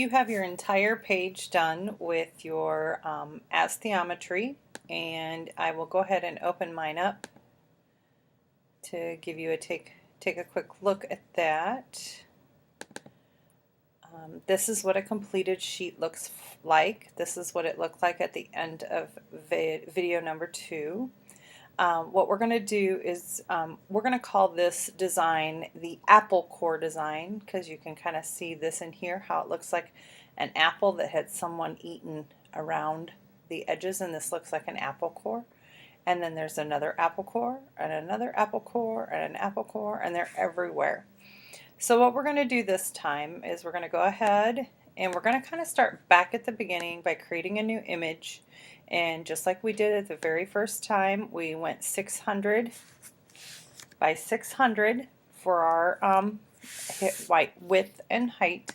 You have your entire page done with your Astheometry, and I will go ahead and open mine up to give you a take a quick look at that. This is what a completed sheet looks like. This is what it looked like at the end of video number 2. What we're going to do is we're going to call this design the apple core design, because you can kind of see this in here, how it looks like an apple that had someone eaten around the edges, and this looks like an apple core. And then there's another apple core, and another apple core, and an apple core, and they're everywhere. So what we're going to do this time is we're going to go ahead and we're going to kind of start back at the beginning by creating a new image. And just like we did at the very first time, we went 600 by 600 for our width and height.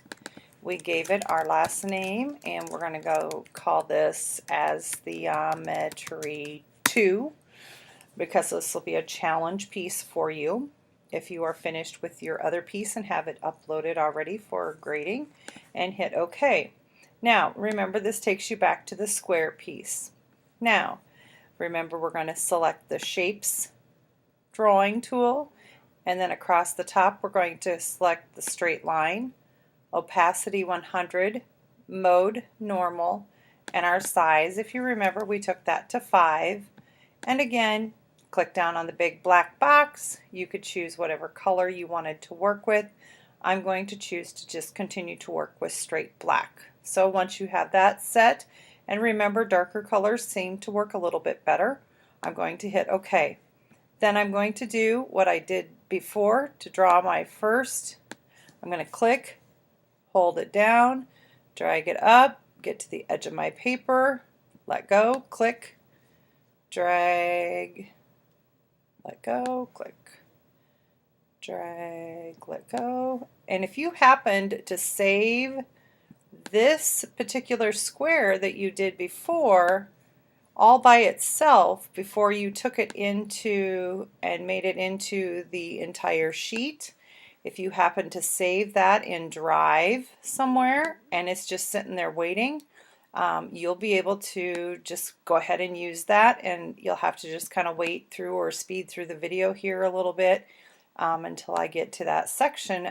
We gave it our last name, and we're going to go call this Astheometry 2, because this will be a challenge piece for you if you are finished with your other piece and have it uploaded already for grading, and hit OK. Now remember, this takes you back to the square piece. Now remember, we're going to select the shapes drawing tool, and then across the top we're going to select the straight line, opacity 100, mode normal, and our size, if you remember, we took that to 5. And again, click down on the big black box. You could choose whatever color you wanted to work with. I'm going to choose to just continue to work with straight black. So once you have that set, and remember, darker colors seem to work a little bit better, I'm going to hit OK. Then I'm going to do what I did before to draw my first. I'm going to click, hold it down, drag it up, get to the edge of my paper, let go, click, drag, let go, click, drag, let go. And if you happened to save this particular square that you did before all by itself before you took it into and made it into the entire sheet, if you happen to save that in Drive somewhere and it's just sitting there waiting, you'll be able to just go ahead and use that, and you'll have to just kind of wait through or speed through the video here a little bit until I get to that section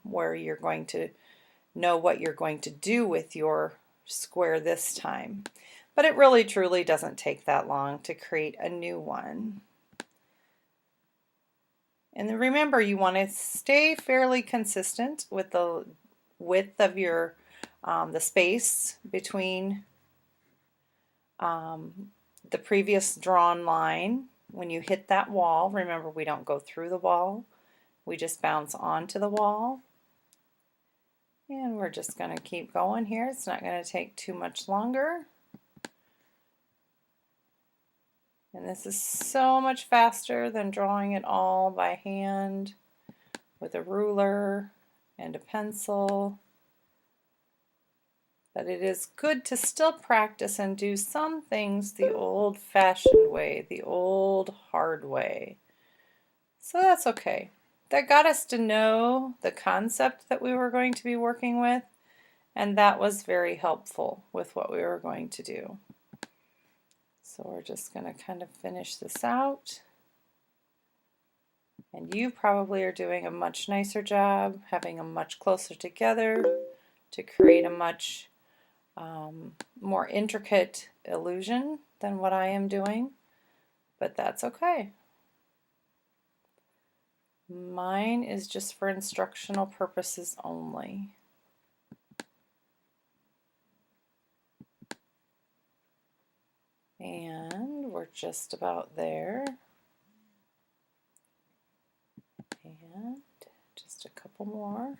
where you're going to know what you're going to do with your square this time. But it really truly doesn't take that long to create a new one. And then remember, you want to stay fairly consistent with the width of your the space between the previous drawn line. When you hit that wall, remember, we don't go through the wall, we just bounce onto the wall. And we're just going to keep going here. It's not going to take too much longer. And this is so much faster than drawing it all by hand with a ruler and a pencil. But it is good to still practice and do some things the old-fashioned way, the old hard way. So that's okay. That got us to know the concept that we were going to be working with, and that was very helpful with what we were going to do. So we're just going to kind of finish this out. And you probably are doing a much nicer job, having them much closer together to create a much more intricate illusion than what I am doing, but that's okay. Mine is just for instructional purposes only. And we're just about there. And just a couple more.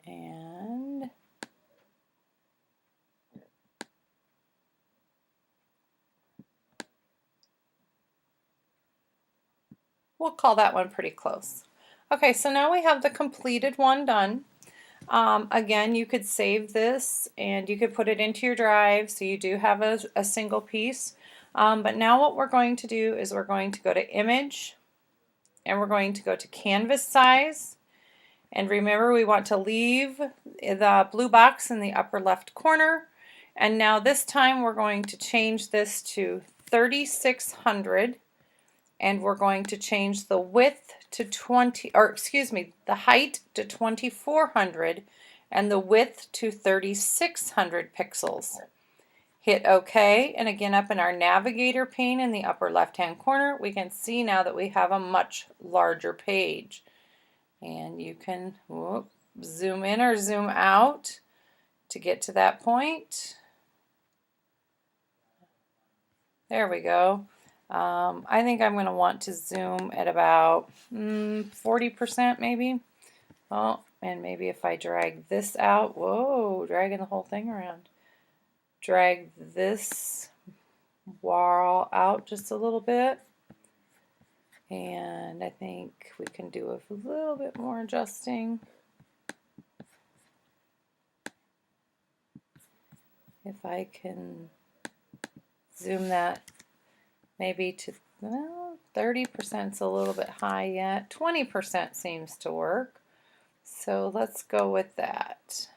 And we'll call that one pretty close. Okay, so now we have the completed one done. Again, you could save this and you could put it into your drive, so you do have a single piece. But now what we're going to do is we're going to go to Image, and we're going to go to canvas size. And remember, we want to leave the blue box in the upper left corner. And now this time we're going to change this to 3600, and we're going to change the width to the height to 2400 and the width to 3600 pixels. Hit OK, and again up in our navigator pane in the upper left hand corner, we can see now that we have a much larger page. And you can zoom in or zoom out to get to that point. There we go. I think I'm going to want to zoom at about 40% maybe. Oh, and maybe if I drag this out, whoa, dragging the whole thing around. Drag this wall out just a little bit. And I think we can do a little bit more adjusting. If I can zoom that maybe to 30% is a little bit high yet. 20% seems to work. So let's go with that.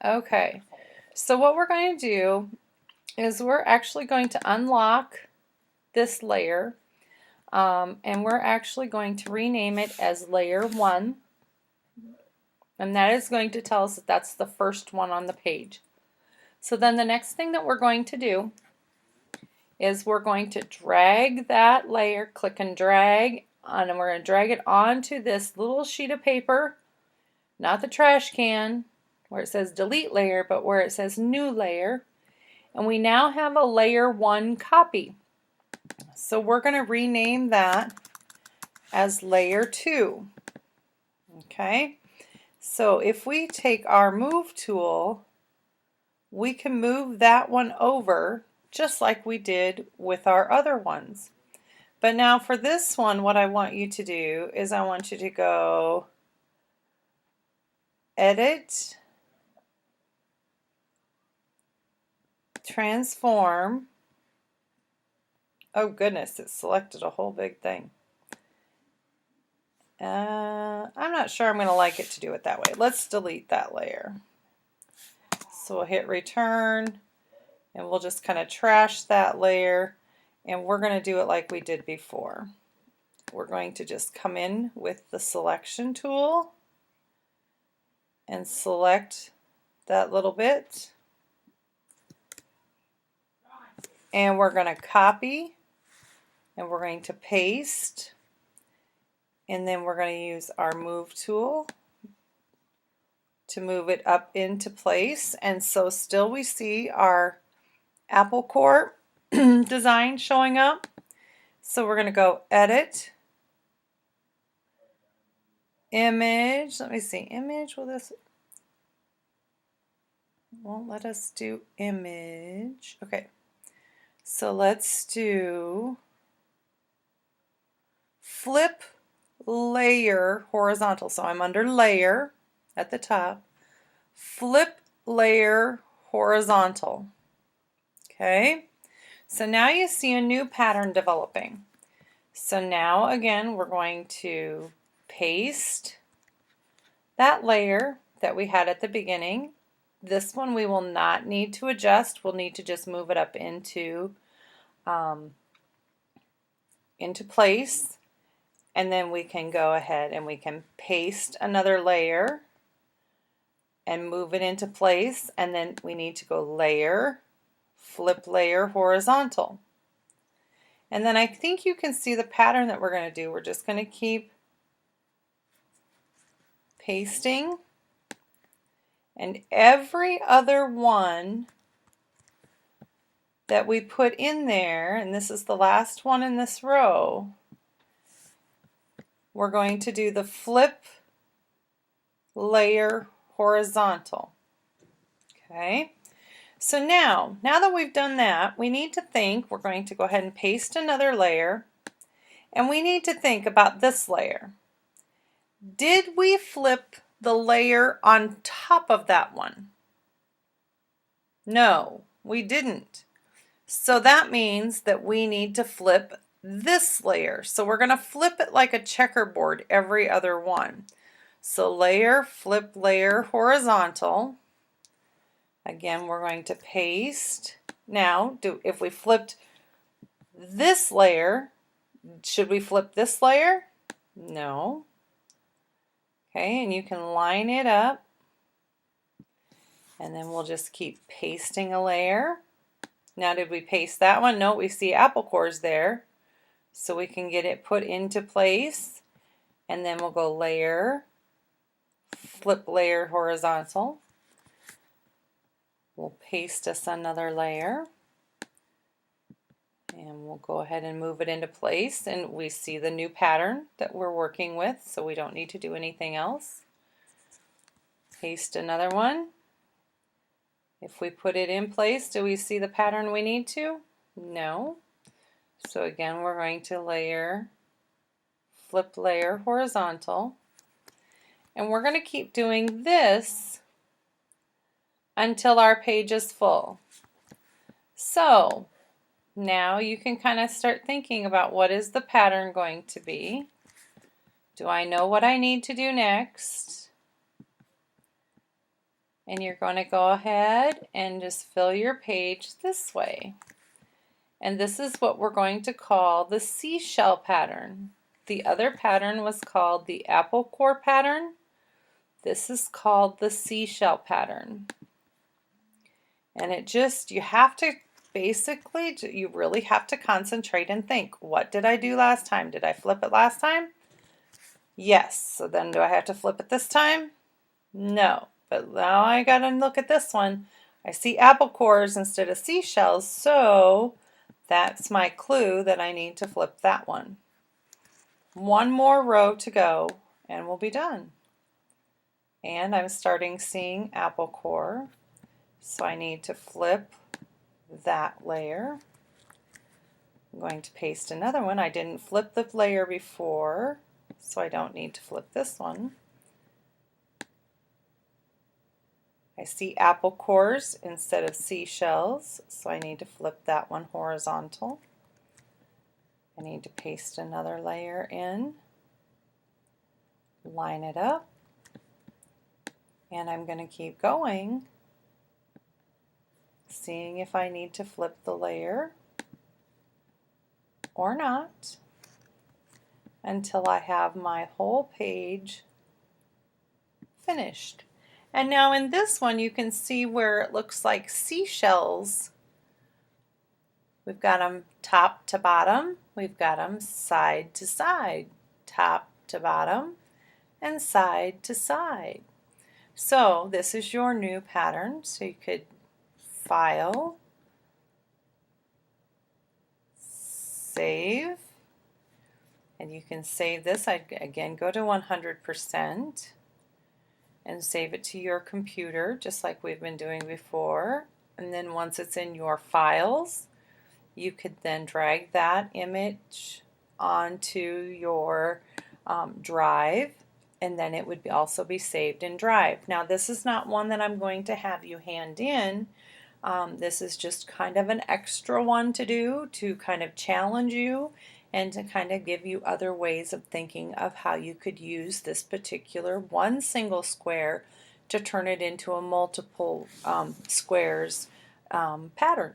Okay, so what we're going to do is we're actually going to unlock this layer. And we're actually going to rename it as layer 1, and that is going to tell us that that's the first one on the page. So then the next thing that we're going to do is we're going to drag that layer, click and drag, and we're going to drag it onto this little sheet of paper, not the trash can where it says delete layer, but where it says new layer, and we now have a layer 1 copy. So we're going to rename that as layer 2. Okay, so if we take our move tool, we can move that one over just like we did with our other ones. But now for this one, what I want you to do is I want you to go Edit, Transform. Oh goodness, it selected a whole big thing. I'm not sure I'm going to like it to do it that way. Let's delete that layer. So we'll hit return, and we'll just kind of trash that layer, and we're going to do it like we did before. We're going to just come in with the selection tool and select that little bit, and we're going to copy, and we're going to paste, and then we're going to use our move tool to move it up into place. And so still we see our apple core design showing up. So we're going to go Edit, Image. Let me see, Image, will this won't let us do Image. Okay, so let's do Flip Layer Horizontal. So I'm under Layer at the top, Flip Layer Horizontal. Okay, so now you see a new pattern developing. So now again we're going to paste that layer that we had at the beginning. This one we will not need to adjust. We'll need to just move it up into place, and then we can go ahead and we can paste another layer and move it into place, and then we need to go Layer, Flip Layer Horizontal. And then I think you can see the pattern that we're going to do. We're just going to keep pasting, and every other one that we put in there, and this is the last one in this row, we're going to do the Flip Layer Horizontal. Okay, so now that we've done that, we need to think, we're going to go ahead and paste another layer, and we need to think about this layer. Did we flip the layer on top of that one? No, we didn't. So that means that we need to flip this layer. So we're going to flip it like a checkerboard every other one. So layer, flip layer, horizontal. Again, we're going to paste. Now, if we flipped this layer, should we flip this layer? No. Okay, and you can line it up. And then we'll just keep pasting a layer. Now, did we paste that one? No, we see apple cores there. So we can get it put into place. And then we'll go layer, flip layer horizontal. We'll paste us another layer. And we'll go ahead and move it into place. And we see the new pattern that we're working with, so we don't need to do anything else. Paste another one. If we put it in place, do we see the pattern we need to? No. So again, we're going to layer, flip layer horizontal. And we're going to keep doing this until our page is full. So now you can kind of start thinking about what is the pattern going to be. Do I know what I need to do next? And you're going to go ahead and just fill your page this way. And this is what we're going to call the seashell pattern. The other pattern was called the apple core pattern. This is called the seashell pattern. And it just, you have to basically, you really have to concentrate and think, what did I do last time? Did I flip it last time? Yes. So then do I have to flip it this time? No. But now I gotta look at this one. I see apple cores instead of seashells, so that's my clue that I need to flip that one. One more row to go and we'll be done. And I'm starting seeing apple core, so I need to flip that layer. I'm going to paste another one. I didn't flip the layer before, so I don't need to flip this one. I see apple cores instead of seashells, so I need to flip that one horizontal. I need to paste another layer in, line it up, and I'm going to keep going, seeing if I need to flip the layer or not, until I have my whole page finished. And now in this one you can see where it looks like seashells. We've got them top to bottom, we've got them side to side, top to bottom, and side to side. So this is your new pattern, so you could File, Save, and you can save this. I'd again go to 100%. and save it to your computer just like we've been doing before. And then once it's in your files, you could then drag that image onto your drive, and then it would also be saved in Drive. Now this is not one that I'm going to have you hand in. This is just kind of an extra one to do to kind of challenge you and to kind of give you other ways of thinking of how you could use this particular one single square to turn it into a multiple squares pattern.